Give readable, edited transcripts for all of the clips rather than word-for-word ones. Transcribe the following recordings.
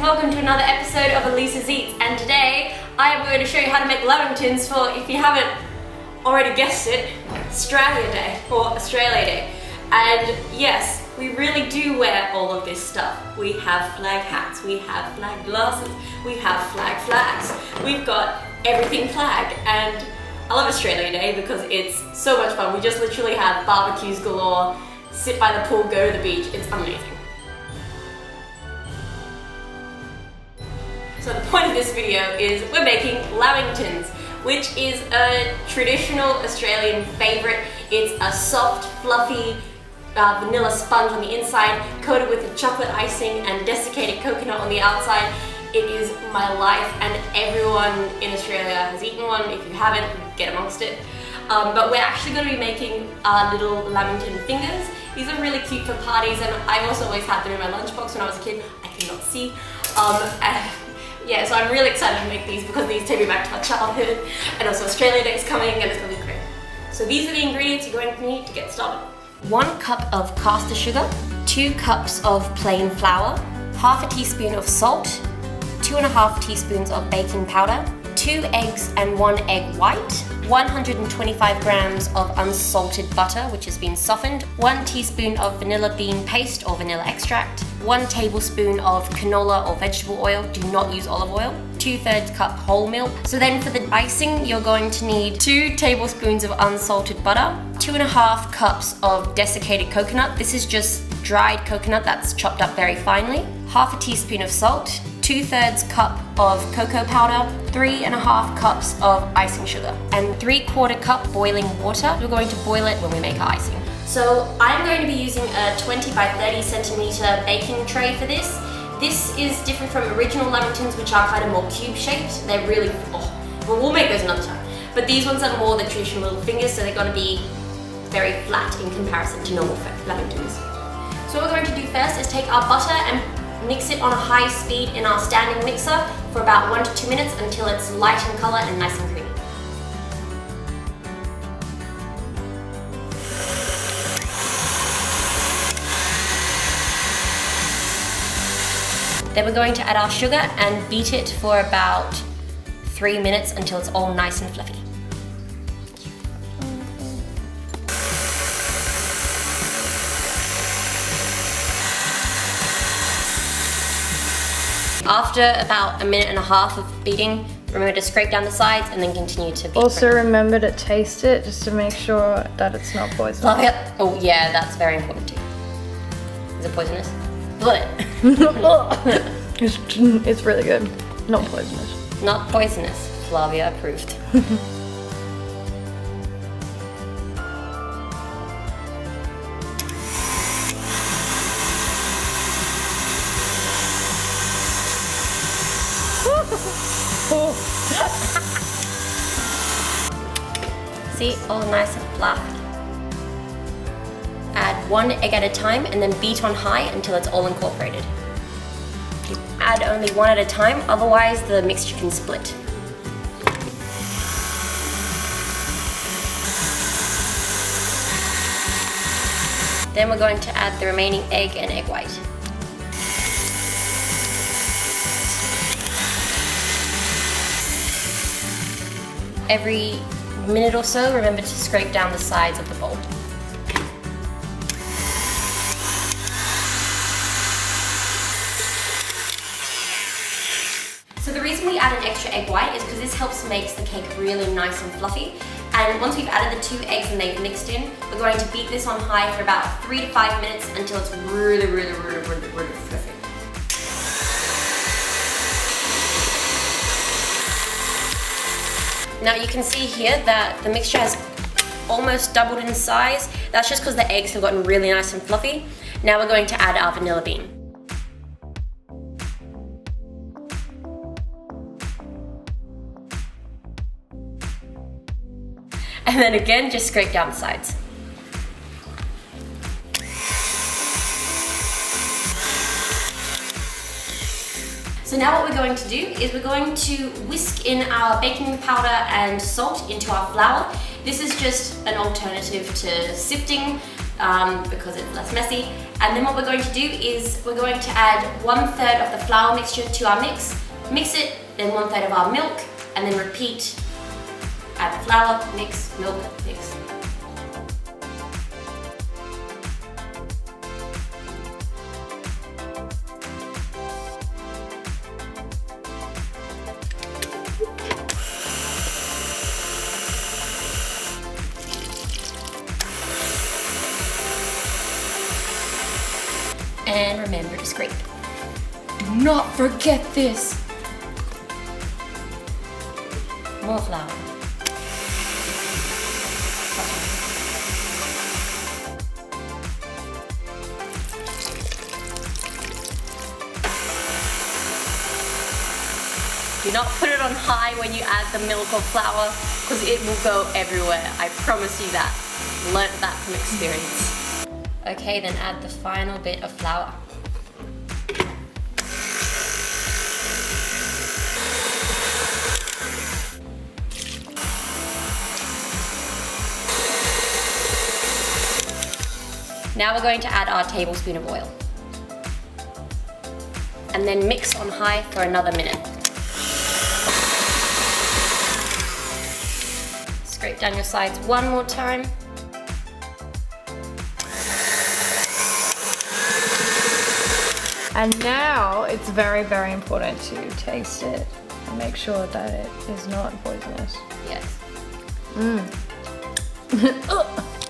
welcome to another episode of Elise's Eats, and today I am going to show you how to make lamingtons for, if you haven't already guessed it, Australia Day, or Australia Day. And yes, we really do wear all of this stuff. We have flag hats, we have flag glasses, we have flags. We've got everything flag, and I love Australia Day because it's so much fun. We just literally have barbecues galore, sit by the pool, go to the beach. It's amazing. So the point of this video is we're making lamingtons, which is a traditional Australian favourite. It's a soft, fluffy vanilla sponge on the inside, coated with a chocolate icing and desiccated coconut on the outside. It is my life, and everyone in Australia has eaten one. If you haven't, get amongst it. But we're actually going to be making our little lamington fingers. These are really cute for parties, and I also always had them in my lunchbox when I was a kid. I cannot see. Yeah, so I'm really excited to make these because these take me back to my childhood, and also Australia Day is coming and it's going to be great. So these are the ingredients you're going to need to get started. 1 cup of caster sugar, 2 cups of plain flour, half a teaspoon of salt, 2.5 teaspoons of baking powder, 2 eggs and 1 egg white, 125 grams of unsalted butter which has been softened, 1 teaspoon of vanilla bean paste or vanilla extract, 1 tablespoon of canola or vegetable oil, do not use olive oil, 2/3 cup wholemeal. So then for the icing you're going to need 2 tablespoons of unsalted butter, 2.5 cups of desiccated coconut. This is just dried coconut that's chopped up very finely, half a teaspoon of salt, 2/3 cup of cocoa powder, 3.5 cups of icing sugar, and 3/4 cup boiling water. We're going to boil it when we make our icing. So I'm going to be using a 20 by 30 centimeter baking tray for this. This is different from original lamingtons, which are kind of more cube shaped. They're really, well, we'll make those another time. But these ones are more the traditional little fingers, so they're going to be very flat in comparison to normal lamingtons. So what we're going to do first is take our butter and mix it on a high speed in our standing mixer for about 1 to 2 minutes until it's light in color and nice and creamy. Then we're going to add our sugar and beat it for about 3 minutes until it's all nice and fluffy. After about 1.5 minutes of beating, remember to scrape down the sides and then continue to beat. Also remember to taste it just to make sure that it's not poisonous. Flavia. Oh yeah, that's very important too. Is it poisonous? What? It's really good. Not poisonous. Not poisonous. Flavia approved. See, all nice and fluffy. Add 1 egg at a time and then beat on high until it's all incorporated. You add only 1 at a time, otherwise the mixture can split. Then we're going to add the remaining egg and egg white. Every minute or so, remember to scrape down the sides of the bowl. So the reason we add an extra egg white is because this helps make the cake really nice and fluffy. And once we've added the 2 eggs and they've mixed in, we're going to beat this on high for about 3 to 5 minutes until it's really fluffy. Now you can see here that the mixture has almost doubled in size. That's just because the eggs have gotten really nice and fluffy. Now we're going to add our vanilla bean. And then again, just scrape down the sides. So now what we're going to do is we're going to whisk in our baking powder and salt into our flour. This is just an alternative to sifting. because it's less messy. And then what we're going to do is we're going to add 1/3 of the flour mixture to our mix it, then 1/3 of our milk, and then repeat. Add the flour, mix, milk, mix. And remember to scrape. Do not forget this. More flour. Do not put it on high when you add the milk or flour, because it will go everywhere. I promise you that. Learned that from experience. Okay, then add the final bit of flour. Now we're going to add our tablespoon of oil. And then mix on high for another minute. Scrape down your sides one more time. And now it's very, very important to taste it and make sure that it is not poisonous. Yes.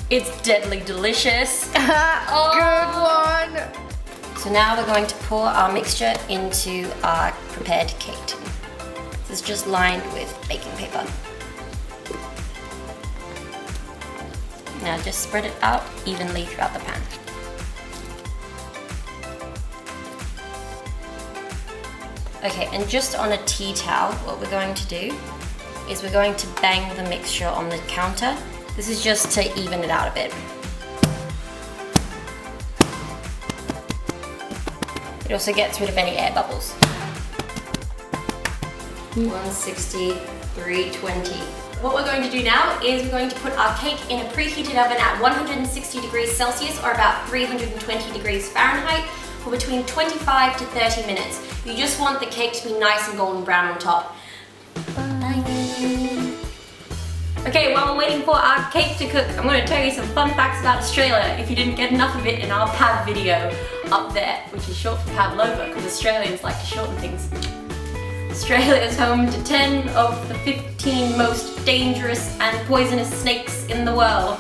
It's deadly delicious. Good one. So now we're going to pour our mixture into our prepared cake tin. This is just lined with baking paper. Now just spread it out evenly throughout the pan. Okay, and just on a tea towel, what we're going to do is we're going to bang the mixture on the counter. This is just to even it out a bit. It also gets rid of any air bubbles. 160, 320. What we're going to do now is we're going to put our cake in a preheated oven at 160 degrees Celsius or about 320 degrees Fahrenheit for between 25 to 30 minutes. You just want the cake to be nice and golden brown on top. Bye. Okay, while we're waiting for our cake to cook, I'm going to tell you some fun facts about Australia if you didn't get enough of it in our Pav video up there, which is short for Pavlova because Australians like to shorten things. Australia is home to 10 of the 15 most dangerous and poisonous snakes in the world.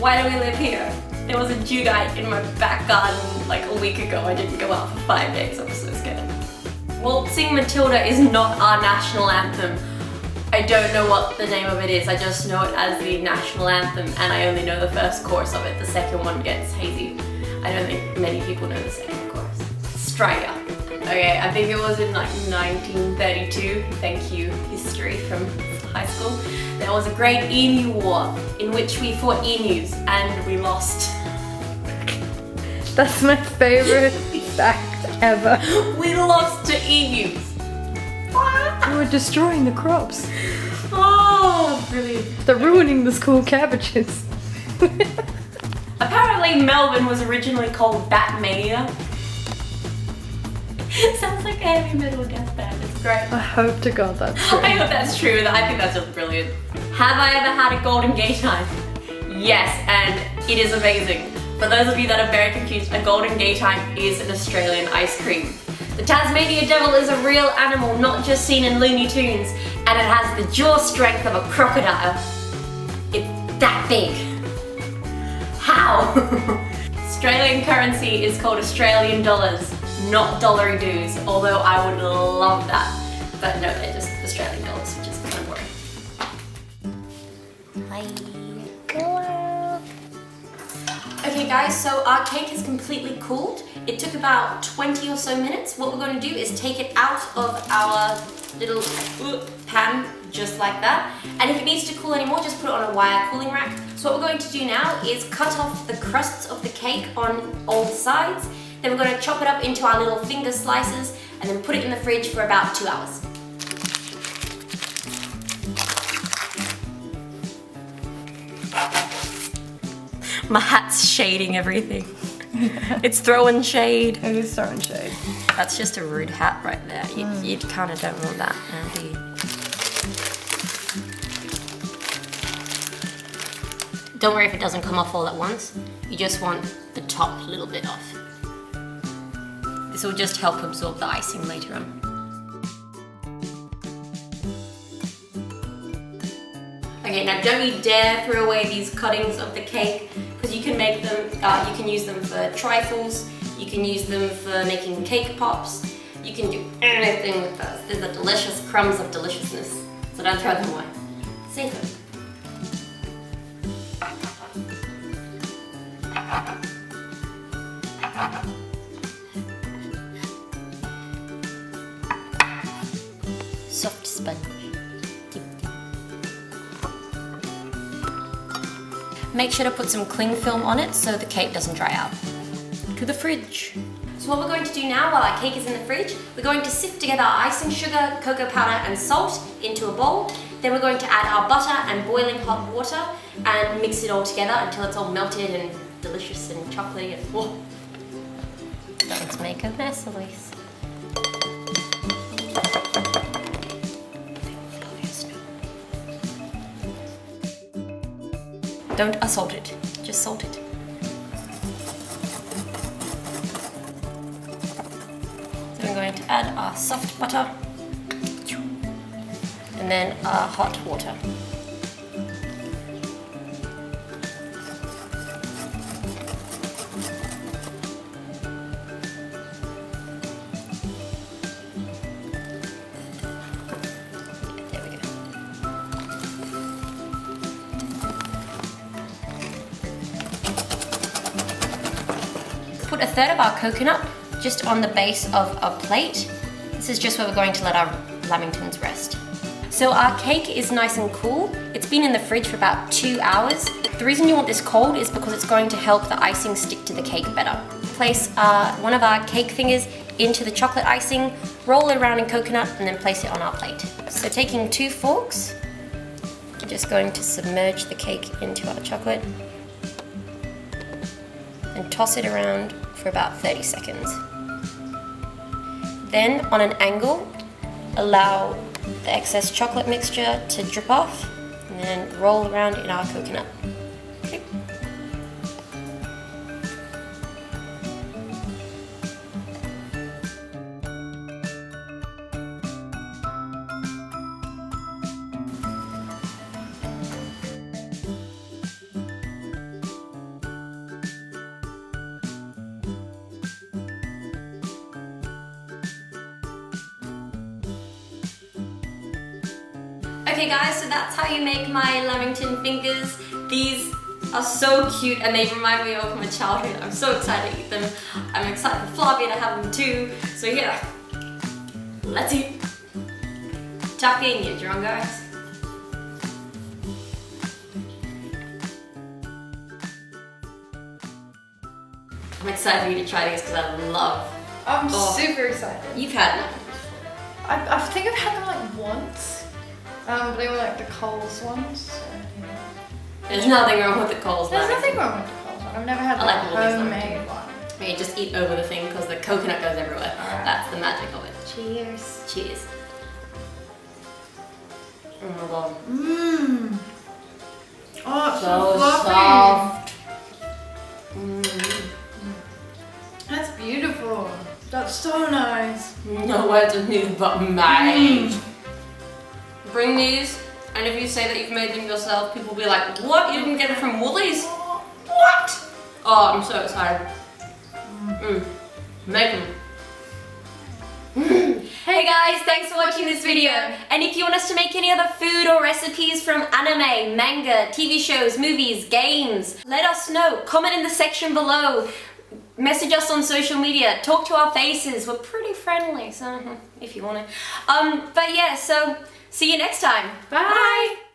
Why do we live here? There was a dugite in my back garden like a week ago. I didn't go out for 5 days, I was so scared. Waltzing Matilda is not our national anthem. I don't know what the name of it is, I just know it as the national anthem and I only know the first chorus of it. The second one gets hazy. I don't think many people know the second chorus. Australia. Okay, I think it was in like 1932. Thank you, history from high school. There was a great emu war in which we fought emus and we lost. That's my favorite fact ever. We lost to emus. We were destroying the crops. Oh, brilliant. They're ruining the school cabbages. Apparently Melbourne was originally called Batmania. Sounds like a heavy metal death band, it's great. I hope to God that's true. I hope that's true, I think that's just brilliant. Have I ever had a golden gay time? Yes, and it is amazing. For those of you that are very confused, a golden gay time is an Australian ice cream. The Tasmania devil is a real animal, not just seen in Looney Tunes, and it has the jaw strength of a crocodile. It's that big. How? Australian currency is called Australian dollars, not dollary-doos, although I would love that. But no, they're just Australian dollars, which is kind of boring. Hi. Okay guys, so our cake is completely cooled. It took about 20 or so minutes. What we're going to do is take it out of our little pan, just like that. And if it needs to cool anymore, just put it on a wire cooling rack. So what we're going to do now is cut off the crusts of the cake on all sides. Then we're going to chop it up into our little finger slices and then put it in the fridge for about 2 hours. My hat's shading everything. It's throwing shade. It is throwing shade. That's just a rude hat right there. You kind of don't want that now, do you? Don't worry if it doesn't come off all at once. You just want the top little bit off. This will just help absorb the icing later on. Okay, now don't you dare throw away these cuttings of the cake, because you can make them, you can use them for trifles, you can use them for making cake pops, you can do anything with those. They're the delicious crumbs of deliciousness, so don't throw them away. Save them. Soft sponge. Make sure to put some cling film on it so the cake doesn't dry out. To the fridge. So what we're going to do now while our cake is in the fridge, we're going to sift together our icing sugar, cocoa powder and salt into a bowl. Then we're going to add our butter and boiling hot water and mix it all together until it's all melted and delicious and chocolatey and whoa. Don't make a mess, Elise. Don't assault it, just salt it. So I'm going to add our soft butter and then our hot water. Put a third of our coconut just on the base of our plate. This is just where we're going to let our lamingtons rest. So our cake is nice and cool. It's been in the fridge for about 2 hours. The reason you want this cold is because it's going to help the icing stick to the cake better. Place one of our cake fingers into the chocolate icing, roll it around in coconut, and then place it on our plate. So taking 2 forks, we're just going to submerge the cake into our chocolate and toss it around for about 30 seconds. Then, on an angle, allow the excess chocolate mixture to drip off and then roll around in our coconut. Okay. Okay guys, so that's how you make my Lamington fingers. These are so cute and they remind me of my childhood. I'm so excited to eat them. I'm excited for Flavia to have them too. So yeah, let's eat. Tuck in, you drunk guys. I'm excited for you to try these because I love. I'm super excited. You've had them. I think I've had them like once. But they were like the Coles ones. So, yeah. There's nothing wrong with the Coles. There's nothing wrong with the Coles one. I've never had the homemade one. Okay, just eat over the thing because the coconut goes everywhere. Right. That's the magic of it. Cheers. Cheers. Oh my god. Mmm. Oh, it's so fluffy. Soft. Mm. That's beautiful. That's so nice. No words are needed but mine. Bring these, and if you say that you've made them yourself, people will be like, what? You didn't get it from Woolies? What? Oh, I'm so excited. Make them. Hey guys, thanks for watching this video. And if you want us to make any other food or recipes from anime, manga, TV shows, movies, games, let us know. Comment in the section below. Message us on social media. Talk to our faces. We're pretty friendly, so if you want to. But yeah, so see you next time. Bye. Bye.